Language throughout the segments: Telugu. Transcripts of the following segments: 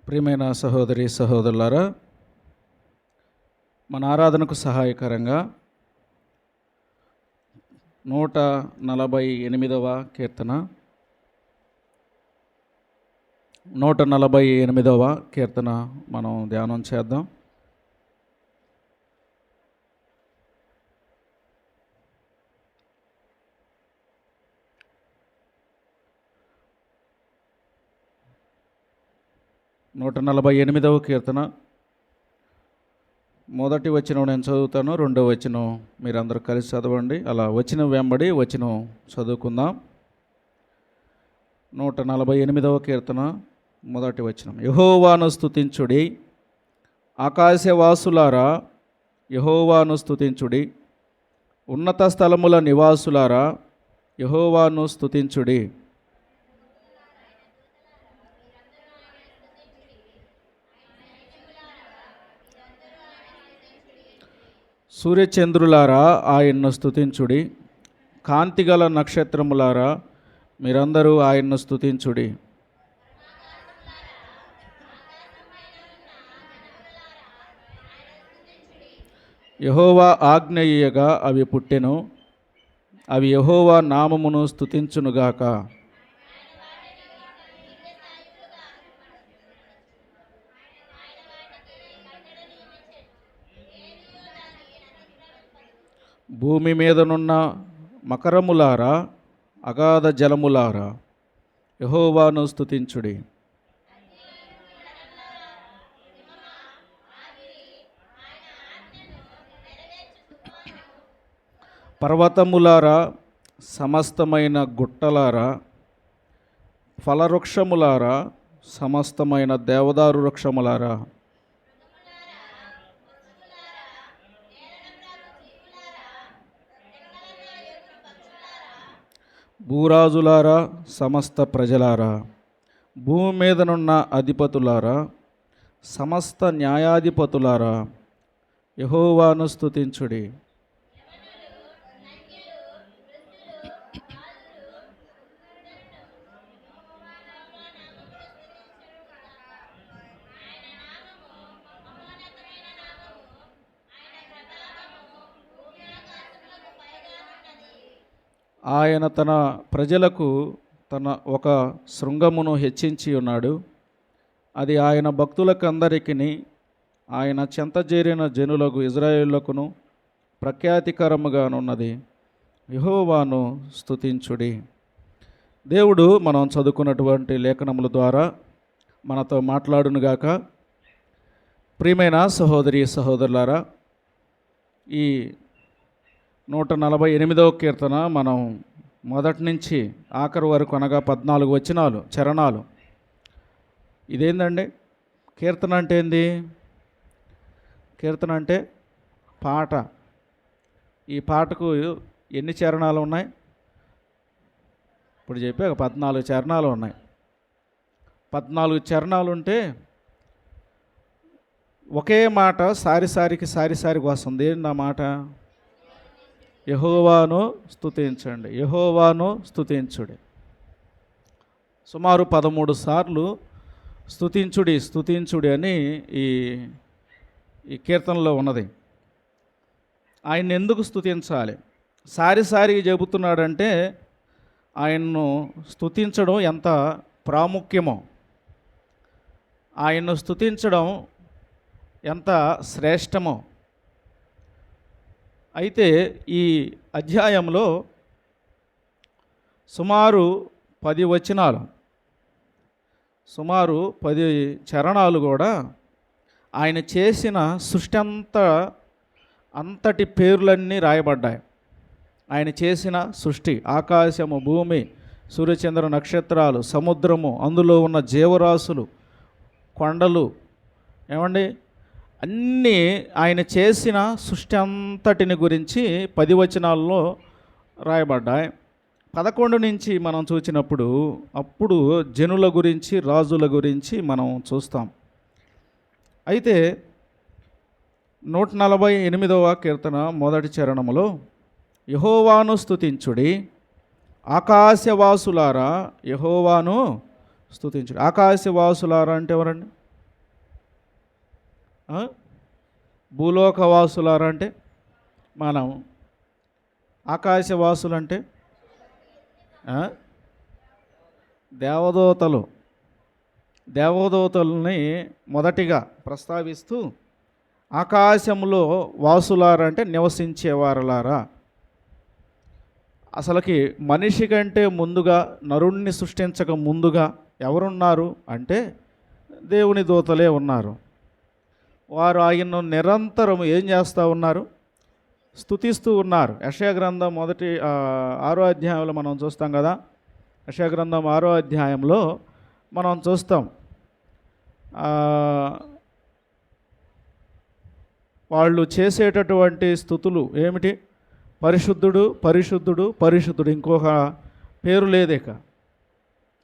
ప్రియమైన సహోదరి సహోదరులారా, మన ఆరాధనకు సహాయకరంగా 148వ కీర్తన 148వ కీర్తన మనం ధ్యానం చేద్దాం. నూట 148వ కీర్తన మొదటి వచనం నేను చదువుతాను, రెండవ వచనం మీరందరూ కలిసి చదవండి. అలా వచనం వెంబడి వచనం చదువుకుందాం. 148వ కీర్తన మొదటి వచనం. యెహోవాను స్తుతించుడి, ఆకాశవాసులారా యెహోవాను స్తుతించుడి, ఉన్నత స్థలముల నివాసులారా యెహోవాను స్తుతించుడి. సూర్యచంద్రులారా ఆయన్ను స్తుతించుడి, కాంతిగల నక్షత్రములారా మీరందరూ ఆయన్ను స్తుతించుడి. యెహోవా ఆజ్ఞ ఇయ్యగా అవి పుట్టెను, అవి యెహోవా నామమును స్తుతించునుగాక. భూమి మీదనున్న మకరములారా అగాధ జలములారా యెహోవాను స్తుతించుడి. పర్వతములారా సమస్తమైన గుట్టలారా, ఫలవృక్షములారా సమస్తమైన దేవదారు వృక్షములారా, భూరాజులారా సమస్త ప్రజలారా, భూమి మీదనున్న అధిపతులారా, సమస్త న్యాయాధిపతులారా యెహోవాను స్తుతించుడి. ఆయన తన ప్రజలకు తన ఒక శృంగమును హెచ్చించి ఉన్నాడు. అది ఆయన భక్తులకందరికీ, ఆయన చెంతజేరిన జనులకు ఇజ్రాయేలులకును ప్రఖ్యాతికరముగానున్నది. యెహోవాను స్తుతించుడి. దేవుడు మనం చదువుకున్నటువంటి లేఖనముల ద్వారా మనతో మాట్లాడునుగాక. ప్రియమైన సహోదరి సహోదరులారా, ఈ 148వ కీర్తన మనం మొదటి నుంచి ఆఖరి వరకు అనగా 14 వచనాలు చరణాలు. ఇదేందండి? కీర్తన అంటే ఏంది? కీర్తన అంటే పాట. ఈ పాటకు ఎన్ని చరణాలు ఉన్నాయి? ఇప్పుడు చెప్పాక 14 చరణాలు ఉన్నాయి. 14 చరణాలు ఉంటే ఒకే మాట సారికి వస్తుంది. ఏంటి ఆ మాట? యెహోవాను స్తుతించండి, యెహోవాను స్తుతించుడి. సుమారు 13 సార్లు స్తుతించుడి స్తుతించుడి అని ఈ కీర్తనలో ఉన్నది. ఆయన్ని ఎందుకు స్తుతించాలి? సారికి చెబుతున్నాడంటే ఆయన్ను స్తుతించడం ఎంత ప్రాముఖ్యమో, ఆయన్ను స్తుతించడం ఎంత శ్రేష్టమో. అయితే ఈ అధ్యాయంలో సుమారు 10 వచనాలు, సుమారు 10 చరణాలు కూడా ఆయన చేసిన సృష్టి అంతటి పేర్లన్నీ రాయబడ్డాయి. ఆయన చేసిన సృష్టి, ఆకాశము, భూమి, సూర్యచంద్ర నక్షత్రాలు, సముద్రము, అందులో ఉన్న జీవరాశులు, కొండలు, ఏమండి, అన్నీ ఆయన చేసిన సృష్టి అంతటిని గురించి 10 వచనాల్లో రాయబడ్డాయి. 11 నుంచి మనం చూసినప్పుడు అప్పుడు జనుల గురించి, రాజుల గురించి మనం చూస్తాం. అయితే 148వ కీర్తన మొదటి చరణములో యెహోవాను స్తుతించుడి, ఆకాశవాసులారా యెహోవాను స్తుతించుడి. ఆకాశవాసులారా అంటే ఎవరండి? ఆ? భూలోకవాసులారా అంటే మనం, ఆకాశవాసులు అంటే ఆ? దేవదూతలు. దేవదూతల్ని మొదటిగా ప్రస్తావిస్తూ ఆకాశంలో వాసులారా అంటే నివసించేవారులారా. అసలుకి మనిషి కంటే ముందుగా, నరుణ్ణి సృష్టించక ముందుగా ఎవరున్నారు అంటే దేవుని దూతలే ఉన్నారు. వారు ఆయన్ను నిరంతరం ఏం చేస్తూ ఉన్నారు? స్తుతిస్తూ ఉన్నారు. యెషయా గ్రంథం 6వ అధ్యాయంలో మనం చూస్తాం కదా. యెషయా గ్రంథం 6వ అధ్యాయంలో మనం చూస్తాం, వాళ్ళు చేసేటటువంటి స్తుతులు ఏమిటి? పరిశుద్ధుడు, పరిశుద్ధుడు, పరిశుద్ధుడు, ఇంకొక పేరు లేదేక.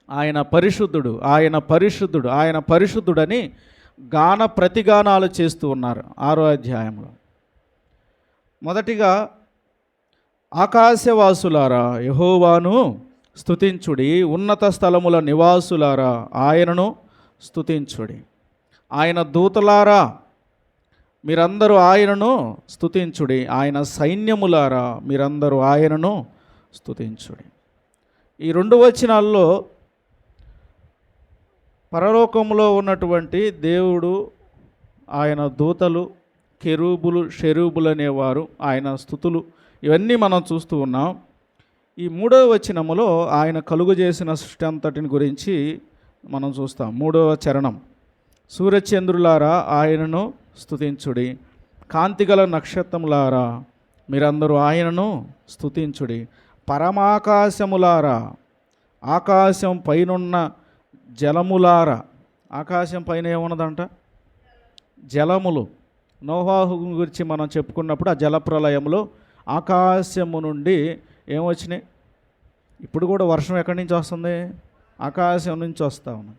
ఆయన పరిశుద్ధుడు, ఆయన పరిశుద్ధుడు, ఆయన పరిశుద్ధుడని గాన ప్రతిగానాలు చేస్తూ ఉన్నారు 6వ అధ్యాయంలో. మొదటిగా ఆకాశవాసులారా యెహోవాను స్తుతించుడి, ఉన్నత స్థలముల నివాసులారా ఆయనను స్తుతించుడి. ఆయన దూతలారా మీరందరూ ఆయనను స్తుతించుడి, ఆయన సైన్యములారా మీరందరూ ఆయనను స్తుతించుడి. ఈ 2 వచనాల్లో పరలోకంలో ఉన్నటువంటి దేవుడు, ఆయన దూతలు, కెరూబులు, షెరూబులు అనేవారు, ఆయన స్తుతులు, ఇవన్నీ మనం చూస్తూ ఉన్నాం. ఈ 3వ వచనములో ఆయన కలుగు చేసిన సృష్టి అంతటిని గురించి మనం చూస్తాం. 3వ చరణం, సూర్యచంద్రులారా ఆయనను స్తుతించుడి, కాంతిగల నక్షత్రములారా మీరందరూ ఆయనను స్తుతించుడి, పరమాకాశములారా ఆకాశం పైనున్న జలములారా. ఆకాశం పైన ఏమున్నదంట? జలములు. నోవాహు గురించి మనం చెప్పుకున్నప్పుడు ఆ జలప్రలయంలో ఆకాశము నుండి ఏమొచ్చినాయి? ఇప్పుడు కూడా వర్షం ఎక్కడి నుంచి వస్తుంది? ఆకాశం నుంచి వస్తూ ఉంది.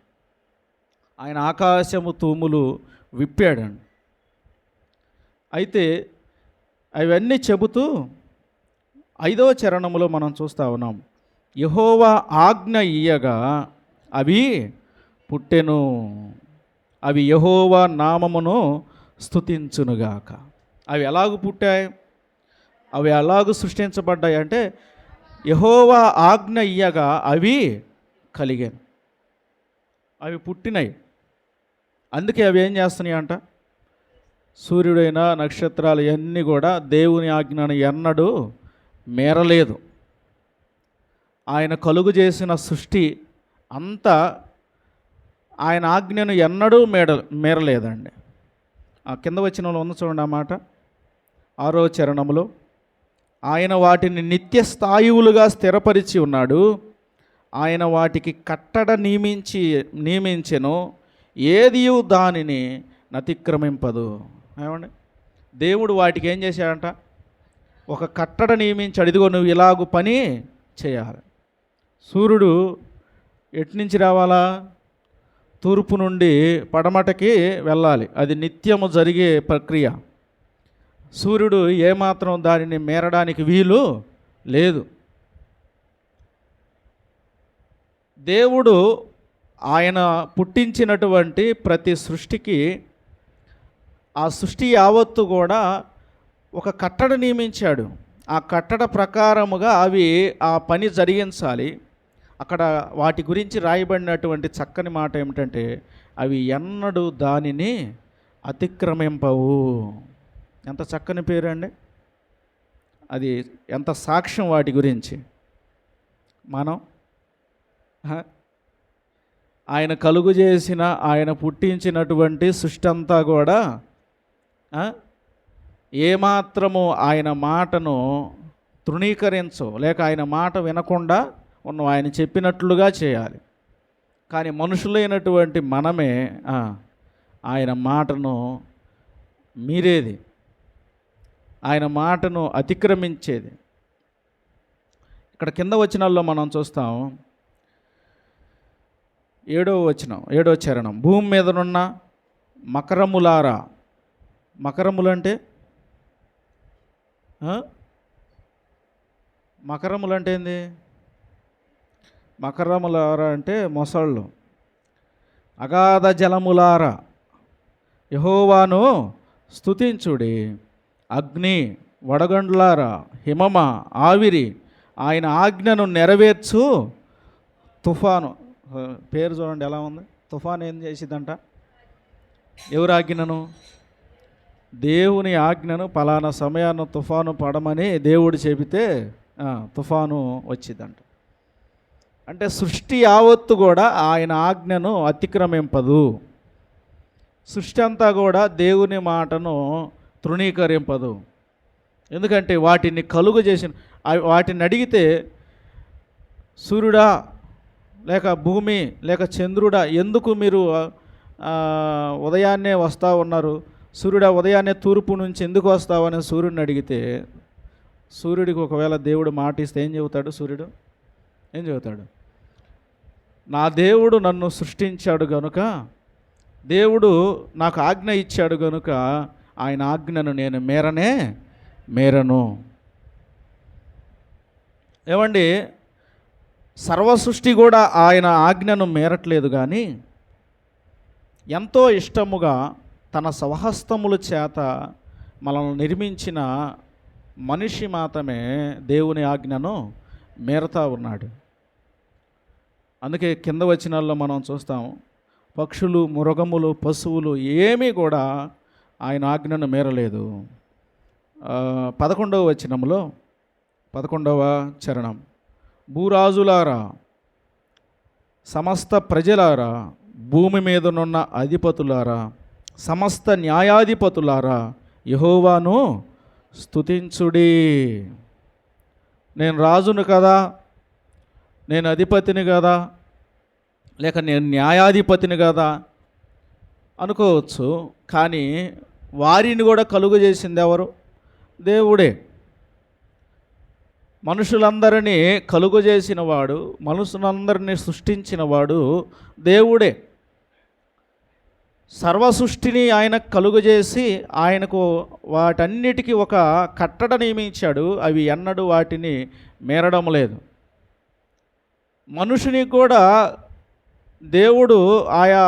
ఆయన ఆకాశము తూములు విప్పాడండి. అయితే అవన్నీ చెబుతూ 5వ చరణములో మనం చూస్తూ ఉన్నాం, యెహోవా ఆజ్ఞ ఇయ్యగా అవి పుట్టెను, అవి యెహోవా నామమును స్తుతించునుగాక. అవి ఎలాగూ పుట్టాయి, అవి ఎలాగూ సృష్టించబడ్డాయి అంటే యెహోవా ఆజ్ఞ ఇయ్యగా అవి కలిగాను, అవి పుట్టినాయి. అందుకే అవి ఏం చేస్తున్నాయి అంట? సూర్యుడైన నక్షత్రాలు ఇవన్నీ కూడా దేవుని ఆజ్ఞను ఎన్నడూ మేరలేదు. ఆయన కలుగు చేసిన సృష్టి అంతా ఆయన ఆజ్ఞను ఎన్నడూ మేరలేదండి. ఆ కింద వచనంలో ఉన్న చూడండి ఆ మాట, 6వ చరణములో, ఆయన వాటిని నిత్య స్థాయువులుగా స్థిరపరిచి ఉన్నాడు, ఆయన వాటికి కట్టడ నియమించెను, ఏదియు దానిని నతిక్రమింపదు. ఏమండి, దేవుడు వాటికి ఏం చేశాడంట? ఒక కట్టడ నియమించాడు. ఇదిగో నువ్వు ఇలాగూ పని చేయాలి. సూర్యుడు ఎటు నుంచి రావాలా? తూర్పు నుండి పడమటకి వెళ్ళాలి. అది నిత్యము జరిగే ప్రక్రియ. సూర్యుడు ఏమాత్రం దానిని మేరడానికి వీలు లేదు. దేవుడు ఆయన పుట్టించినటువంటి ప్రతి సృష్టికి, ఆ సృష్టి యావత్తు కూడా ఒక కట్టడ నియమించాడు. ఆ కట్టడ ప్రకారముగా అవి ఆ పని జరిగించాలి. అక్కడ వాటి గురించి రాయబడినటువంటి చక్కని మాట ఏమిటంటే, అవి ఎన్నడూ దానిని అతిక్రమింపవు. ఎంత చక్కని పేరు అండి అది! ఎంత సాక్ష్యం వాటి గురించి. మనం ఆయన కలుగు చేసిన, ఆయన పుట్టించినటువంటి సృష్టి అంతా కూడా ఏమాత్రము ఆయన మాటను తృణీకరించవు, లేక ఆయన మాట వినకుండా ఉన్న ఆయన చెప్పినట్లుగా చేయాలి. కానీ మనుషులైనటువంటి మనమే ఆయన మాటను మీరేది, ఆయన మాటను అతిక్రమించేది. ఇక్కడ కింద వచనాల్లో మనం చూస్తాం, 7వ వచనం, 7వ చరణం, భూమి మీదనున్న మకరములారా. మకరములంటే మకరములంటే ఏంది? మకరములారా అంటే మొసళ్ళు. అగాధ జలములారా, యెహోవాను స్తుతించుడి. అగ్ని, వడగండ్లారా, హిమమ, ఆవిరి, ఆయన ఆజ్ఞను నెరవేర్చు తుఫాను. పేరు చూడండి ఎలా ఉంది. తుఫాను ఏం చేసిద్దంట? ఎవరి ఆజ్ఞను? దేవుని ఆజ్ఞను పలానా సమయాన్ని తుఫాను పడమని దేవుడు చెబితే తుఫాను వచ్చిందంట. అంటే సృష్టి యావత్తు కూడా ఆయన ఆజ్ఞను అతిక్రమింపదు. సృష్టి అంతా కూడా దేవుని మాటను తృణీకరింపదు. ఎందుకంటే వాటిని కలుగు చేసిన వాటిని అడిగితే సూర్యుడా లేక భూమి లేక చంద్రుడా ఎందుకు మీరు ఉదయాన్నే వస్తూ ఉన్నారు, సూర్యుడా ఉదయాన్నే తూర్పు నుంచి ఎందుకు వస్తావని సూర్యుడిని అడిగితే, సూర్యుడికి ఒకవేళ దేవుడు మాట ఇస్తే ఏం చెబుతాడు? సూర్యుడు ఏం చెబుతాడు? నా దేవుడు నన్ను సృష్టించాడు గనుక, దేవుడు నాకు ఆజ్ఞ ఇచ్చాడు గనుక ఆయన ఆజ్ఞను నేను మేరను. ఏమండి, సర్వ సృష్టి కూడా ఆయన ఆజ్ఞను మేరట్లేదు, కానీ ఎంతో ఇష్టముగా తన స్వహస్తముల చేత మనల్ని నిర్మించిన మనిషి మాత్రమే దేవుని ఆజ్ఞను మేరతా ఉన్నాడు. అందుకే కింద వచనాల్లో మనం చూస్తాము, పక్షులు, మృగములు, పశువులు ఏమీ కూడా ఆయన ఆజ్ఞను మేరలేదు. 11వ వచనంలో 11వ చరణం, భూరాజులారా, సమస్త ప్రజలారా, భూమి మీదనున్న అధిపతులారా, సమస్త న్యాయాధిపతులారా, యెహోవాను స్తుతించుడి. నేను రాజును కదా, నేను అధిపతిని కదా, లేక నేను న్యాయాధిపతిని కదా అనుకోవచ్చు. కానీ వారిని కూడా కలుగు చేసింది ఎవరు? దేవుడే. మనుషులందరినీ కలుగు చేసిన వాడు, మనుషులందరినీ సృష్టించిన వాడు దేవుడే. సర్వ సృష్టిని ఆయన కలుగు చేసి ఆయనకు వాటన్నిటికీ ఒక కట్టడ నియమించాడు. అవి ఎన్నడూ వాటిని మేరడం లేదు. మనుషునికి కూడా దేవుడు ఆయా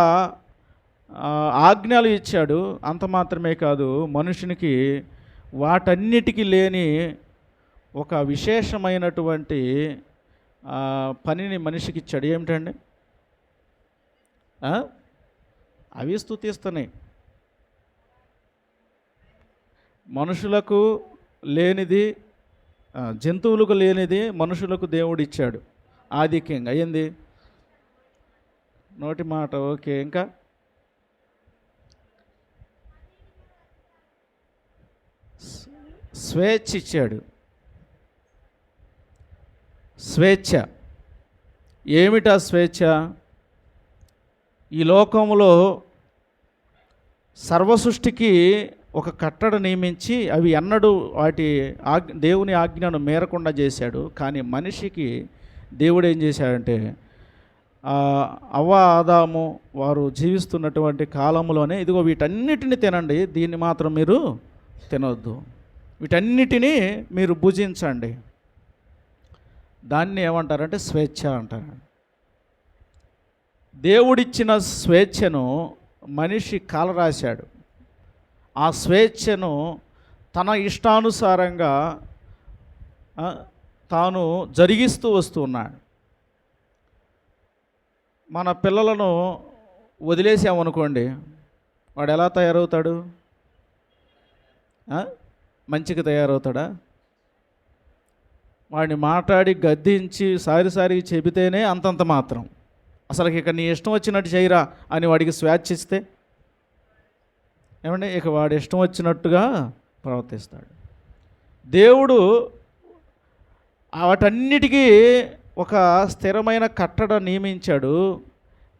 ఆజ్ఞలు ఇచ్చాడు. అంత మాత్రమే కాదు, మనుషునికి వాటన్నిటికీ లేని ఒక విశేషమైనటువంటి పనిని మనిషికి ఇచ్చాడు. ఏమిటండి? అవి స్తుతిస్తున్నాయి. మనుషులకు లేనిది, జంతువులకు లేనిది మనుషులకు దేవుడు ఇచ్చాడు. ఆధిక్యంగా అయ్యింది. నోటి మాట ఓకే. ఇంకా స్వేచ్ఛ ఇచ్చాడు. స్వేచ్ఛ ఏమిటా స్వేచ్ఛ? ఈ లోకంలో సర్వసృష్టికి ఒక కట్టడ నియమించి అవి ఎన్నడూ వాటి దేవుని ఆజ్ఞను మేరకుండా చేశాడు. కానీ మనిషికి దేవుడు ఏం చేశాడంటే, అవ్వ ఆదాము వారు జీవిస్తున్నటువంటి కాలంలోనే ఇదిగో వీటన్నిటిని తినండి, దీన్ని మాత్రం మీరు తినొద్దు, వీటన్నిటినీ మీరు భుజించండి. దాన్ని ఏమంటారంటే స్వేచ్ఛ అంటారు. దేవుడిచ్చిన స్వేచ్ఛను మనిషి కాలరాశాడు. ఆ స్వేచ్ఛను తన ఇష్టానుసారంగా తాను జరిగిస్తూ వస్తూ ఉన్నాడు. మన పిల్లలను వదిలేసామనుకోండి, వాడు ఎలా తయారవుతాడు? మంచిగా తయారవుతాడా? వాడిని మాట్లాడి గద్దించి సారి చెబితేనే అంతంత మాత్రం. అసలు ఇక నీ ఇష్టం వచ్చినట్టు చేయరా అని వాడికి స్వేచ్ఛ ఇస్తే ఏమంటే ఇక వాడి ఇష్టం వచ్చినట్టుగా ప్రవర్తిస్తాడు. దేవుడు వాటన్నిటికీ ఒక స్థిరమైన కట్టడ నియమించాడు.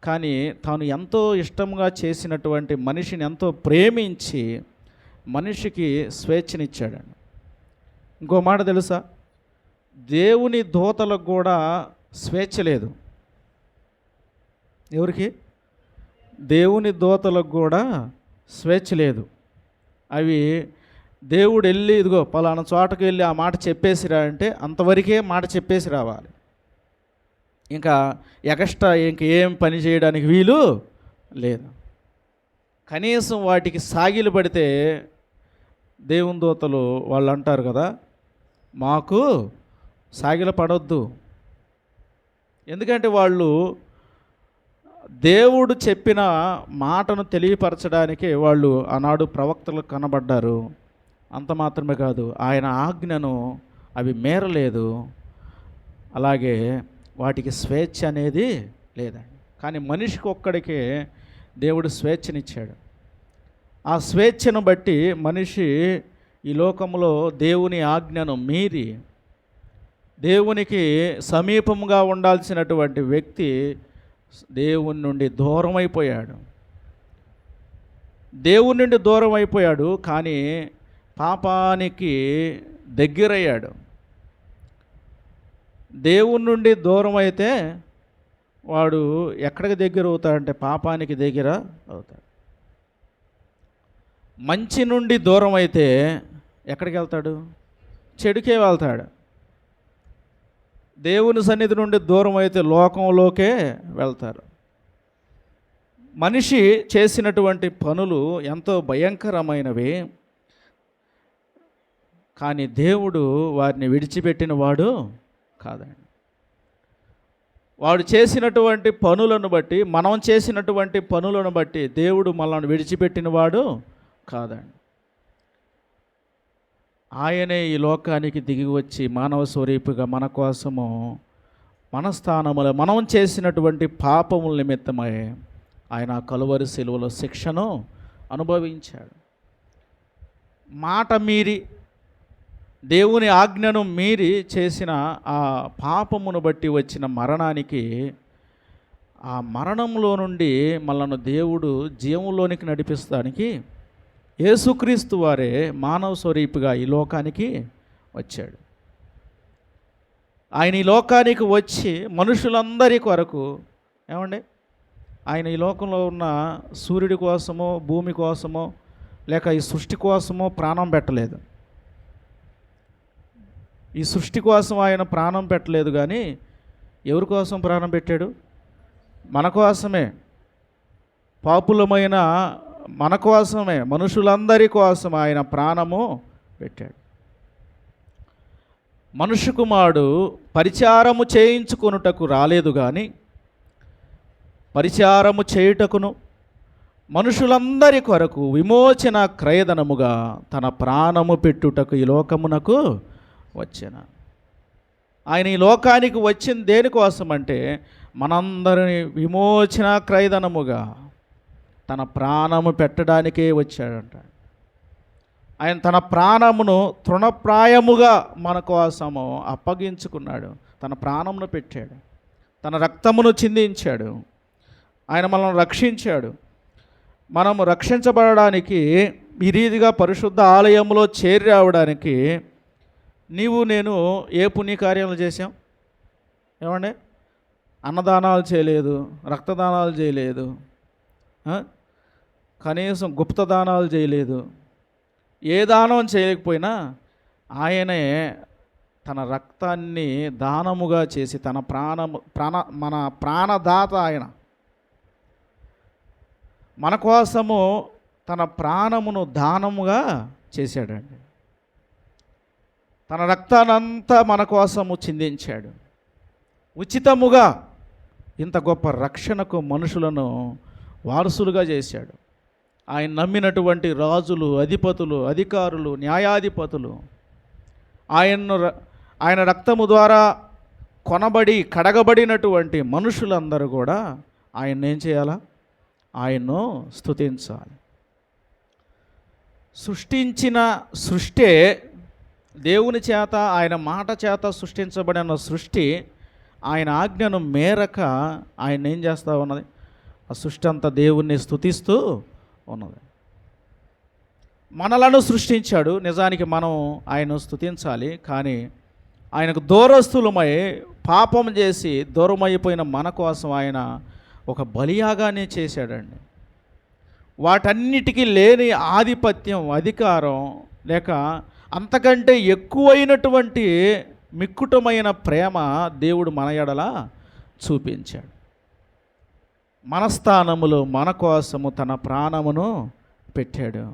కానీ తాను ఎంతో ఇష్టంగా చేసినటువంటి మనిషిని ఎంతో ప్రేమించి మనిషికి స్వేచ్ఛనిచ్చాడు. ఇంకో మాట తెలుసా? దేవుని దూతలకు కూడా స్వేచ్ఛ లేదు. ఎవరికి? దేవుని దూతలకు కూడా స్వేచ్ఛ లేదు. అవి దేవుడు వెళ్ళి ఇదిగో పలానా చోటకు వెళ్ళి ఆ మాట చెప్పేసిరా అంటే అంతవరకే మాట చెప్పేసి రావాలి. ఇంకా ఎక్స్ట్రా ఇంకేం పని చేయడానికి వీలు లేదు. కనీసం వాటికి సాగిలు పడితే దేవుని దూతలు వాళ్ళు అంటారు కదా, మాకు సాగిల పడొద్దు. ఎందుకంటే వాళ్ళు దేవుడు చెప్పిన మాటను తెలియపరచడానికి వాళ్ళు ఆనాడు ప్రవక్తలు కనబడ్డారు. అంత మాత్రమే కాదు, ఆయన ఆజ్ఞను అవి మేరలేదు. అలాగే వాటికి స్వేచ్ఛ అనేది లేదండి. కానీ మనిషికి ఒక్కడికే దేవుడు స్వేచ్ఛనిచ్చాడు. ఆ స్వేచ్ఛను బట్టి మనిషి ఈ లోకంలో దేవుని ఆజ్ఞను మీరి దేవునికి సమీపంగా ఉండాల్సినటువంటి వ్యక్తి దేవుని నుండి దూరం అయిపోయాడు. దేవుని నుండి దూరం అయిపోయాడు, కానీ పాపానికి దగ్గరయ్యాడు. దేవుని నుండి దూరం అయితే వాడు ఎక్కడికి దగ్గర అవుతాడంటే పాపానికి దగ్గర అవుతాడు. మంచి నుండి దూరం అయితే ఎక్కడికి వెళ్తాడు? చెడుకే వెళ్తాడు. దేవుని సన్నిధి నుండి దూరం అయితే లోకంలోకే వెళ్తారు. మనిషి చేసినటువంటి పనులు ఎంతో భయంకరమైనవి, కానీ దేవుడు వారిని విడిచిపెట్టిన వాడు కాదండి. వాడు చేసినటువంటి పనులను బట్టి, మనం చేసినటువంటి పనులను బట్టి దేవుడు మనల్ని విడిచిపెట్టిన వాడు కాదండి. ఆయనే ఈ లోకానికి దిగి వచ్చి మానవ స్వరూపిగా మన కోసము మన స్థానములో మనం చేసినటువంటి పాపముల నిమిత్తమై ఆయన కలువరి శిలువలో శిక్షను అనుభవించాడు. మాట మీరి దేవుని ఆజ్ఞను మీరి చేసిన ఆ పాపమును బట్టి వచ్చిన మరణానికి, ఆ మరణంలో నుండి మనల్ని దేవుడు జీవంలోనికి నడిపిస్తానికి యేసుక్రీస్తు వారే మానవ స్వరూపిగా ఈ లోకానికి వచ్చాడు. ఆయన ఈ లోకానికి వచ్చి మనుషులందరి కొరకు, ఏమండి, ఆయన ఈ లోకంలో ఉన్న సూర్యుడి కోసమో భూమి కోసమో లేక ఈ సృష్టి కోసమో ప్రాణం పెట్టలేదు. ఈ సృష్టి కోసం ఆయన ప్రాణం పెట్టలేదు, కానీ ఎవరి కోసం ప్రాణం పెట్టాడు? మన కోసమే. పాపులమైన మన కోసమే, మనుషులందరి కోసం ఆయన ప్రాణము పెట్టాడు. మనుష్య కుమారుడు పరిచారము చేయించుకొనుటకు రాలేదు, కానీ పరిచారము చేయుటకును మనుషులందరి కొరకు విమోచన క్రయధనముగా తన ప్రాణము పెట్టుటకు ఈ లోకమునకు వచ్చాను. ఆయన ఈ లోకానికి వచ్చింది దేనికోసం అంటే మనందరిని విమోచన క్రయధనముగా తన ప్రాణము పెట్టడానికే వచ్చాడంట. ఆయన తన ప్రాణమును తృణప్రాయముగా మన కోసము అప్పగించుకున్నాడు. తన ప్రాణమును పెట్టాడు, తన రక్తమును చిందించాడు. ఆయన మనల్ని రక్షించాడు. మనము రక్షించబడడానికి, ఈ రీతిగా పరిశుద్ధ ఆలయంలో చేరి రావడానికి నీవు నేను ఏ పుణ్యకార్యాలు చేశాం? ఏమండి, అన్నదానాలు చేయలేదు, రక్తదానాలు చేయలేదు, కనీసం గుప్తదానాలు చేయలేదు. ఏ దానం చేయలేకపోయినా ఆయనే తన రక్తాన్ని దానముగా చేసి తన మన ప్రాణదాత ఆయన మన కోసము తన ప్రాణమును దానముగా చేశాడండి. తన రక్తానంతా మన కోసము చిందించాడు. ఉచితముగా ఇంత గొప్ప రక్షణకు మనుషులను వారసులుగా చేశాడు. ఆయన నమ్మినటువంటి రాజులు, అధిపతులు, అధికారులు, న్యాయాధిపతులు ఆయన రక్తము ద్వారా కొనబడి కడగబడినటువంటి మనుషులందరూ కూడా ఆయన్ని ఏం చేయాలా? ఆయన్ను స్తుతించాలి. సృష్టించిన సృష్టే, దేవుని చేత ఆయన మాట చేత సృష్టించబడిన సృష్టి ఆయన ఆజ్ఞను మేరక ఆయన ఏం చేస్తూ ఉన్నది? ఆ సృష్టి అంతా దేవుణ్ణి స్తుతిస్తూ ఉన్నది. మనలను సృష్టించాడు, నిజానికి మనం ఆయన్ను స్తుతించాలి. కానీ ఆయనకు దూరస్తులమై పాపం చేసి దూరమైపోయిన మన కోసం ఆయన ఒక బలియాగానే చేశాడండి. వాటన్నిటికీ లేని ఆధిపత్యం, అధికారం లేక అంతకంటే ఎక్కువైనటువంటి మిక్కుటమైన ప్రేమ దేవుడు మన ఎడల చూపించాడు. మన స్థానములో మన కోసము తన ప్రాణమును పెట్టాడు.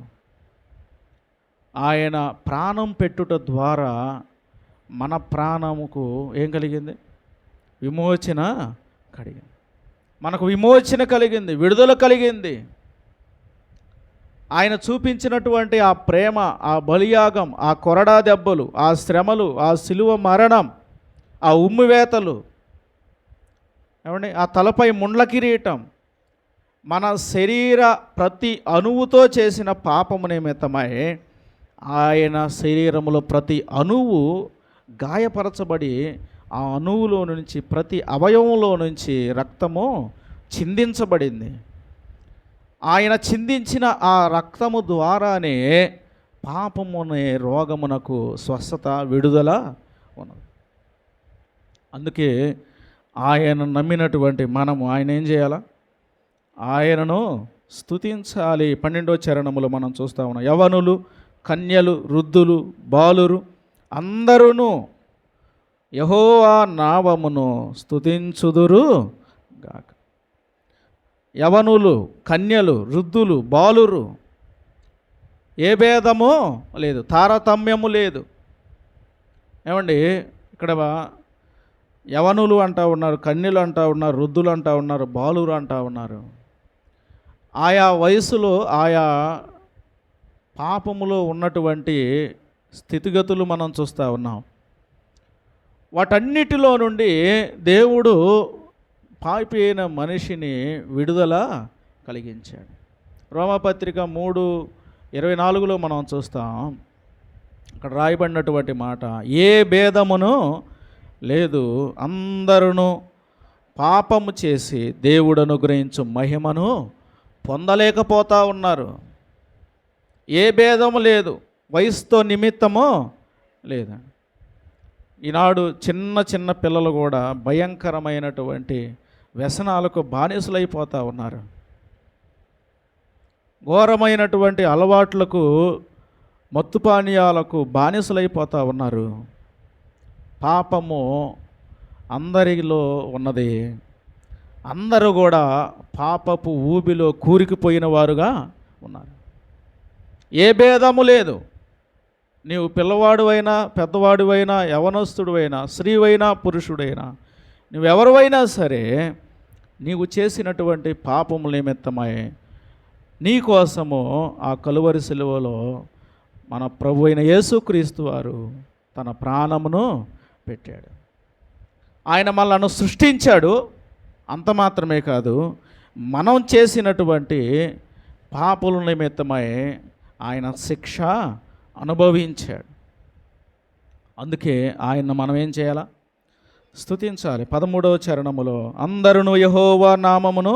ఆయన ప్రాణం పెట్టుట ద్వారా మన ప్రాణముకు ఏం కలిగింది? విమోచన కలిగింది. మనకు విమోచన కలిగింది, విడుదల కలిగింది. ఆయన చూపించినటువంటి ఆ ప్రేమ, ఆ బలియాగం, ఆ కొరడా దెబ్బలు, ఆ శ్రమలు, ఆ శిలువ మరణం, ఆ ఉమ్మివేతలు, ఏమండి, ఆ తలపై ముండ్ల కిరీటం, మన శరీర ప్రతి అణువుతో చేసిన పాపము నిమిత్తమై ఆయన శరీరములో ప్రతి అణువు గాయపరచబడి ఆ అణువులో నుంచి, ప్రతి అవయవంలో నుంచి రక్తము చిందించబడింది. ఆయన చిందించిన ఆ రక్తము ద్వారానే పాపమునే రోగమునకు స్వస్థత, విడుదల ఉన్నది. అందుకే ఆయన నమ్మినటువంటి మనము ఆయన ఏం చేయాలా? ఆయనను స్తుతించాలి. 12వ చరణములో మనం చూస్తూ ఉన్నాం. యవనులు, కన్యలు, వృద్ధులు, బాలురు అందరూ యెహోవా నామమును స్తుతించుదురు గాక. యవనులు, కన్యలు, వృద్ధులు, బాలురు, ఏ భేదము లేదు, తారతమ్యము లేదు. ఏమండి, ఇక్కడ యవనులు అంటూ ఉన్నారు, కన్యలు అంటూ ఉన్నారు, వృద్ధులు అంటూ ఉన్నారు, బాలురు అంటూ ఉన్నారు. ఆయా వయసులో ఆయా పాపములో ఉన్నటువంటి స్థితిగతులు మనం చూస్తూ ఉన్నాం. వాటన్నిటిలో నుండి దేవుడు పాపి అయిన మనిషిని విడుదల కలిగించాడు. రోమాపత్రిక 3:24లో మనం చూస్తాం. అక్కడ రాయబడినటువంటి మాట, ఏ భేదమును లేదు, అందరూ పాపము చేసి దేవుడు అనుగ్రహించు మహిమను పొందలేకపోతా ఉన్నారు. ఏ భేదము లేదు, వయసుతో నిమిత్తము లేదండి. ఈనాడు చిన్న చిన్న పిల్లలు కూడా భయంకరమైనటువంటి వ్యసనాలకు బానిసలైపోతూ ఉన్నారు. ఘోరమైనటువంటి అలవాట్లకు, మత్తు పానీయాలకు బానిసలైపోతూ ఉన్నారు. పాపము అందరిలో ఉన్నది. అందరూ కూడా పాపపు ఊబిలో కూరికిపోయిన వారుగా ఉన్నారు. ఏ భేదము లేదు. నీవు పిల్లవాడువైనా, పెద్దవాడువైనా, యవనస్తుడువైనా, స్త్రీవైనా, పురుషుడైనా, నువ్వెవరివైనా సరే, నీవు చేసినటువంటి పాపముల నిమిత్తమై నీ కోసము ఆ కలువరి సిలువలో మన ప్రభు అయిన యేసుక్రీస్తు వారు తన ప్రాణమును పెట్టాడు. ఆయన మనలను సృష్టించాడు. అంత మాత్రమే కాదు, మనం చేసినటువంటి పాపముల నిమిత్తమై ఆయన శిక్ష అనుభవించాడు. అందుకే ఆయన మనం ఏం చేయాలా? స్తుతించాలి. 13వ చరణములో అందరూ యెహోవా నామమును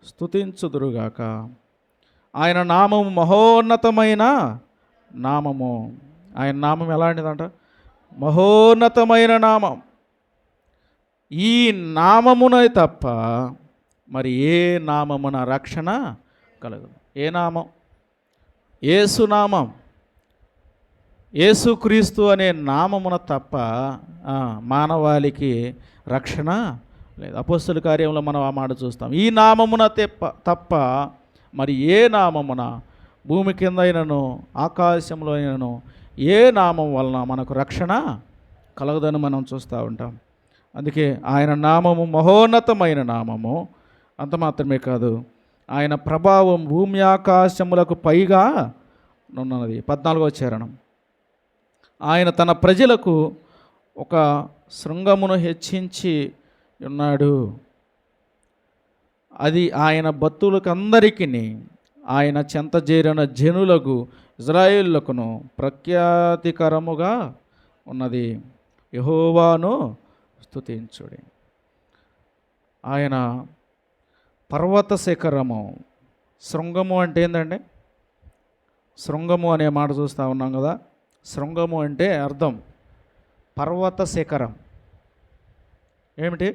స్తుతించుదురుగాక. ఆయన నామము మహోన్నతమైన నామము. ఆయన నామం ఎలాంటిదంట? మహోన్నతమైన నామం. ఈ నామమున తప్ప మరి ఏ నామమున రక్షణ కలగదు. ఏ నామం? యేసునామం. యేసుక్రీస్తు అనే నామమున తప్ప మానవాళికి రక్షణ లేదు. అపోస్తలుల కార్యంలో మనం ఆ మాట చూస్తాం. ఈ నామమున తప్ప మరి ఏ నామమున, భూమి కింద అయినను ఆకాశంలో అయినను ఏ నామం వలన మనకు రక్షణ కలగదని మనం చూస్తూ ఉంటాం. అందుకే ఆయన నామము మహోన్నతమైన నామము. అంత మాత్రమే కాదు, ఆయన ప్రభావం భూమి ఆకాశములకు పైగా ఉన్నది. 14వ చరణం. ఆయన తన ప్రజలకు ఒక శృంగమును హెచ్చించి ఉన్నాడు. అది ఆయన భక్తులకందరికీ, ఆయన చెంత చేరిన జనులకు, ఇజ్రాయేలులకును ప్రఖ్యాతికరముగా ఉన్నది. యెహోవాను స్తుతించుడి. ఆయన పర్వత శిఖరము. శృంగము అంటే ఏంటండి? శృంగము అనే మాట చూస్తూ ఉన్నాం కదా. శృంగము అంటే అర్థం పర్వత శిఖరం. ఏమిటి?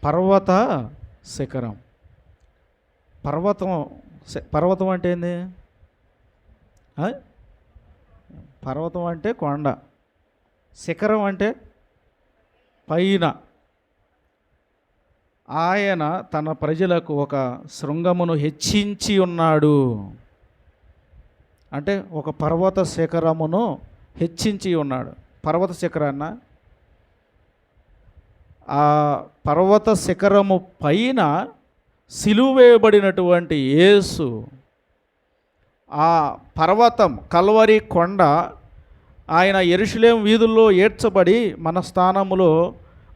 పర్వత శిఖరం. పర్వతం అంటే ఏంది? పర్వతం అంటే కొండ. శిఖరం అంటే పైన. ఆయన తన ప్రజలకు ఒక శృంగమును హెచ్చించి ఉన్నాడు. అంటే ఒక పర్వత శిఖరమును హెచ్చించి ఉన్నాడు. పర్వత శిఖరాన్న, ఆ పర్వత శిఖరము పైన సిలువేయబడినటువంటి యేసు, ఆ పర్వతం కల్వరి కొండ, ఆయన యెరూషలేము వీధుల్లో ఏడ్చబడి మన స్థానములో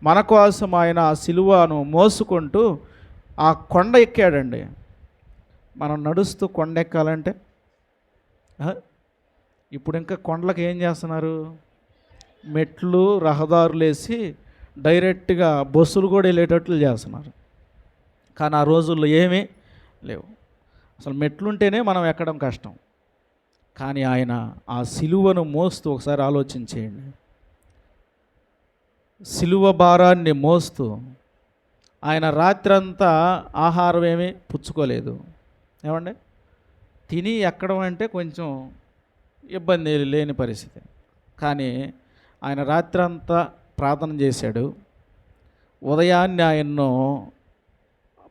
మన కోసం ఆయన ఆ సిలువను మోసుకుంటూ ఆ కొండ ఎక్కాడండి. మనం నడుస్తూ కొండ ఎక్కాలంటే ఇప్పుడు ఇంకా కొండలకు ఏం చేస్తున్నారు? మెట్లు, రహదారులు వేసి డైరెక్ట్గా బస్సులు కూడా వెళ్ళేటట్లు చేస్తున్నారు. కానీ ఆ రోజుల్లో ఏమీ లేవు. అసలు మెట్లుంటేనే మనం ఎక్కడం కష్టం. కానీ ఆయన ఆ సిలువను మోస్తూ, ఒకసారి ఆలోచించేయండి, సిలువ భారాన్ని మోస్తూ ఆయన రాత్రంతా ఆహారం ఏమీ పుచ్చుకోలేదు. ఏమండి, తిని ఎక్కడం అంటే కొంచెం ఇబ్బంది లేని పరిస్థితి. కానీ ఆయన రాత్రంతా ప్రార్థన చేశాడు. ఉదయాన్నే ఆయన్ను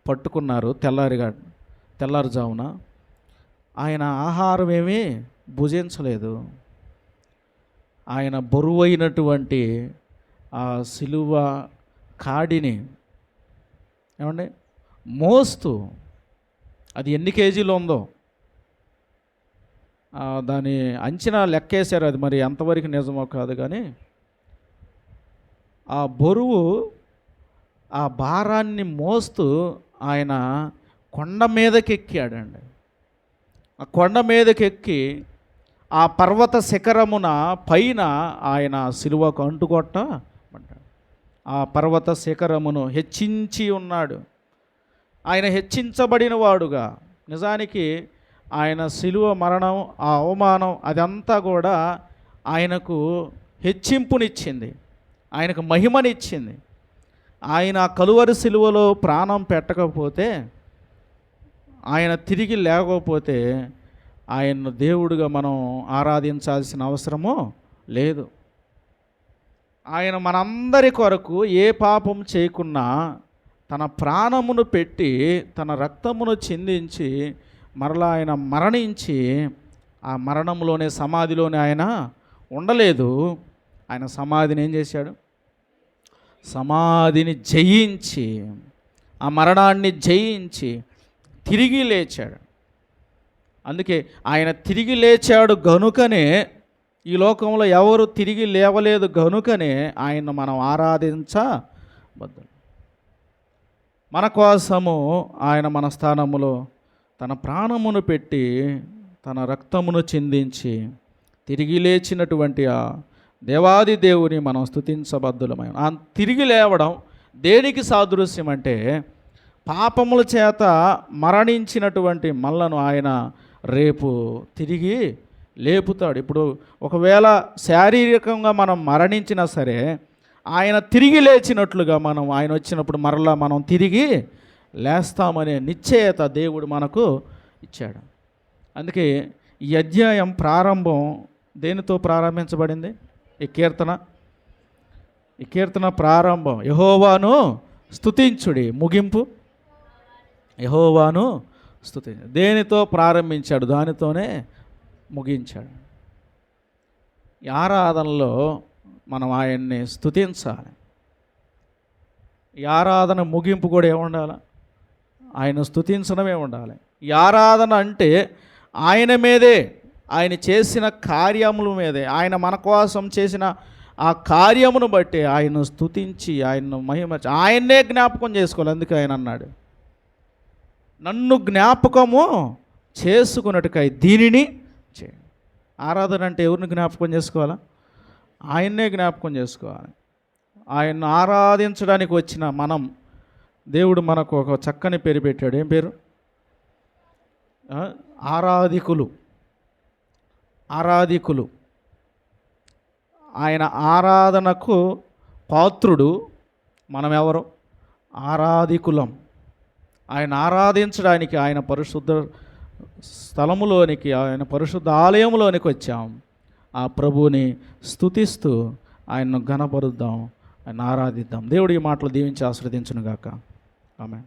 పట్టుకున్నారు. తెల్లారుజామున ఆయన ఆహారం ఏమీ భుజించలేదు. ఆయన బరువైనటువంటి ఆ సిలువ కాడిని ఏమండి మోస్తూ, అది ఎన్ని కేజీలు ఉందో దాని అంచనా లెక్కేశారు. అది మరి ఎంతవరకు నిజమో కాదు, కానీ ఆ బరువు, ఆ భారాన్ని మోస్తూ ఆయన కొండ మీదకి ఎక్కాడండి. ఆ కొండ మీదకి ఎక్కి ఆ పర్వత శిఖరమున పైన ఆయన సిలువకు అంటుకొట్టబడ్డాడు. ఆ పర్వత శిఖరమును హెచ్చించి ఉన్నాడు. ఆయన హెచ్చించబడిన వాడుగా, నిజానికి ఆయన సిలువ మరణం, ఆ అవమానం, అదంతా కూడా ఆయనకు హెచ్చింపునిచ్చింది, ఆయనకు మహిమనిచ్చింది. ఆయన కలువరి సిలువలో ప్రాణం పెట్టకపోతే, ఆయన తిరిగి లేకపోతే ఆయన్ను దేవుడిగా మనం ఆరాధించాల్సిన అవసరము లేదు. ఆయన మనందరి కొరకు ఏ పాపం చేయకున్నా తన ప్రాణమును పెట్టి, తన రక్తమును చిందించి, మరలా ఆయన మరణించి, ఆ మరణంలోనే, సమాధిలోనే ఆయన ఉండలేదు. ఆయన సమాధిని ఏం చేశాడు? సమాధిని జయించి, ఆ మరణాన్ని జయించి తిరిగి లేచాడు. అందుకే ఆయన తిరిగి లేచాడు గనుకనే, ఈ లోకంలో ఎవరు తిరిగి లేవలేదు గనుకనే ఆయన్ను మనం ఆరాధించబద్దు. మన కోసము ఆయన మన స్థానములో తన ప్రాణమును పెట్టి, తన రక్తమును చిందించి తిరిగి లేచినటువంటి ఆ దేవాది దేవుని మనం స్తుతించబద్దులమైన. ఆ తిరిగి లేవడం దేనికి సాదృశ్యం అంటే, పాపముల చేత మరణించినటువంటి మనలను ఆయన రేపు తిరిగి లేపుతాడు. ఇప్పుడు ఒకవేళ శారీరకంగా మనం మరణించినా సరే, ఆయన తిరిగి లేచినట్లుగా మనం, ఆయన వచ్చినప్పుడు మరలా మనం తిరిగి లేస్తామనే నిశ్చయత దేవుడు మనకు ఇచ్చాడు. అందుకే ఈ అధ్యాయం ప్రారంభం దేనితో ప్రారంభించబడింది? ఈ కీర్తన ప్రారంభం యెహోవాను స్తుతించుడి, ముగింపు యెహోవాను స్తుతించు. దేనితో ప్రారంభించాడు దానితోనే ముగించాడు. ఈ ఆరాధనలో మనం ఆయన్ని స్తుతించాలి. ఈ ఆరాధన ముగింపు కూడా ఏముండాలి? ఆయన స్తుతించడమే ఉండాలి. ఈ ఆరాధన అంటే ఆయన మీదే, ఆయన చేసిన కార్యముల మీదే, ఆయన మన కోసం చేసిన ఆ కార్యమును బట్టి ఆయన్ను స్తుతించి, ఆయన్ను మహిమర్చి, ఆయన్నే జ్ఞాపకం చేసుకోవాలి. అందుకే ఆయన అన్నాడు, నన్ను జ్ఞాపకము చేసుకున్నట్టుకై దీనిని చేయండి. ఆరాధన అంటే ఎవరిని జ్ఞాపకం చేసుకోవాలా? ఆయన్నే జ్ఞాపకం చేసుకోవాలి. ఆయన్ను ఆరాధించడానికి వచ్చిన మనం, దేవుడు మనకు ఒక చక్కని పేరు పెట్టాడు. ఏం పేరు? ఆరాధికులు. ఆయన ఆరాధనకు పాత్రుడు. మనం ఎవరు? ఆరాధికులం. ఆయన ఆరాధించడానికి ఆయన పరిశుద్ధ స్థలములోనికి, ఆయన పరిశుద్ధ ఆలయంలోనికి వచ్చాం. ఆ ప్రభువుని స్తుతిస్తూ ఆయన్ను ఘనపరుద్దాం, ఆయన ఆరాధిద్దాం. దేవుడి ఈ మాటలు దీవించి ఆశీర్వదించును గాక. ఆమేన్.